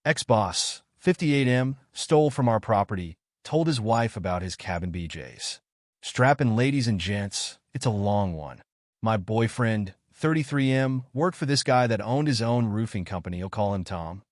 Ex-boss, 58M, stole from our property, told his wife about his cabin BJs. Strap in, ladies and gents, it's a long one. My boyfriend, 33M, worked for this guy that owned his own roofing company. I'll call him Tom.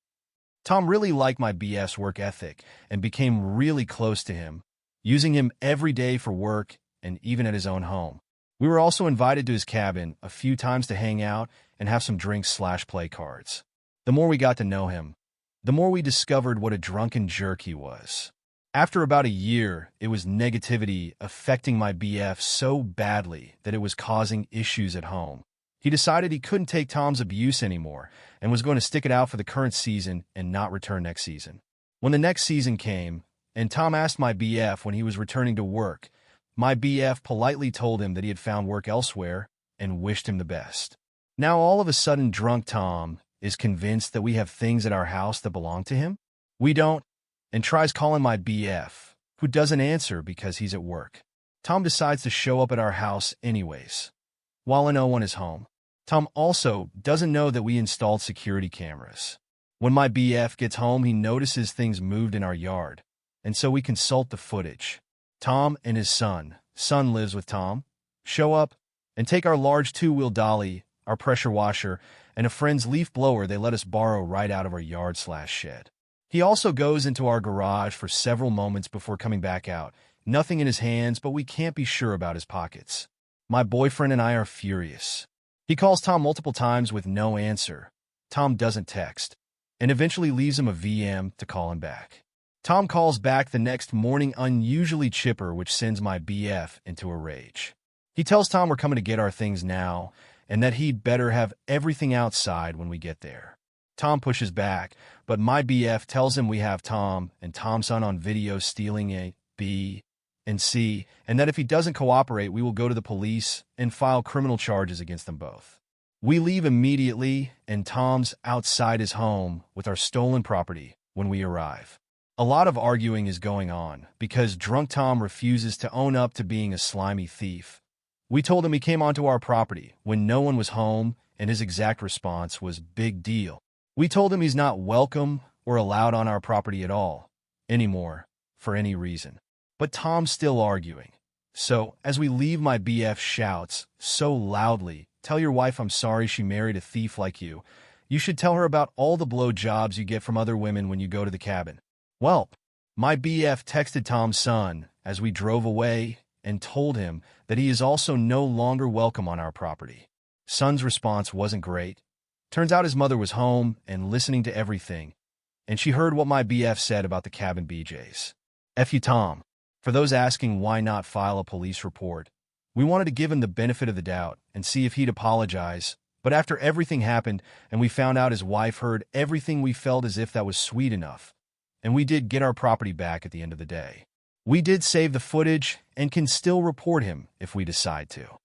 Tom really liked my BF's work ethic and became really close to him, using him every day for work and even at his own home. We were also invited to his cabin a few times to hang out and have some drinks/play cards. The more we got to know him, the more we discovered what a drunken jerk he was. After about a year, it was negativity affecting my BF so badly that it was causing issues at home. He decided he couldn't take Tom's abuse anymore and was going to stick it out for the current season and not return next season. When the next season came, and Tom asked my BF when he was returning to work, my BF politely told him that he had found work elsewhere and wished him the best. Now all of a sudden, drunk Tom is convinced that we have things at our house that belong to him. We don't, and tries calling my BF, who doesn't answer because he's at work. Tom decides to show up at our house anyways, while no one is home. Tom also doesn't know that we installed security cameras. When my BF gets home, he notices things moved in our yard, and so we consult the footage. Tom and his son lives with Tom, show up and take our large two-wheel dolly, our pressure washer, and a friend's leaf blower they let us borrow right out of our yard/shed. He also goes into our garage for several moments before coming back out, nothing in his hands, but we can't be sure about his pockets. My boyfriend and I are furious. He calls Tom multiple times with no answer. Tom doesn't text, and eventually leaves him a VM to call him back. Tom calls back the next morning unusually chipper, which sends my BF into a rage. He tells Tom we're coming to get our things now, and that he'd better have everything outside when we get there. Tom pushes back, but my BF tells him we have Tom and Tom's son on video stealing A, B, and C, and that if he doesn't cooperate, we will go to the police and file criminal charges against them both. We leave immediately, and Tom's outside his home with our stolen property when we arrive. A lot of arguing is going on because drunk Tom refuses to own up to being a slimy thief. We told him he came onto our property when no one was home, and his exact response was big deal. We told him he's not welcome or allowed on our property at all, anymore, for any reason. But Tom's still arguing. So, as we leave, my BF shouts so loudly, "Tell your wife I'm sorry she married a thief like you. You should tell her about all the blow jobs you get from other women when you go to the cabin." Well, my BF texted Tom's son as we drove away and told him that he is also no longer welcome on our property. Son's response wasn't great. Turns out his mother was home and listening to everything, and she heard what my BF said about the cabin BJs. F you, Tom. For those asking why not file a police report, we wanted to give him the benefit of the doubt and see if he'd apologize, but after everything happened and we found out his wife heard everything, we felt as if that was sweet enough, and we did get our property back at the end of the day. We did save the footage and can still report him if we decide to.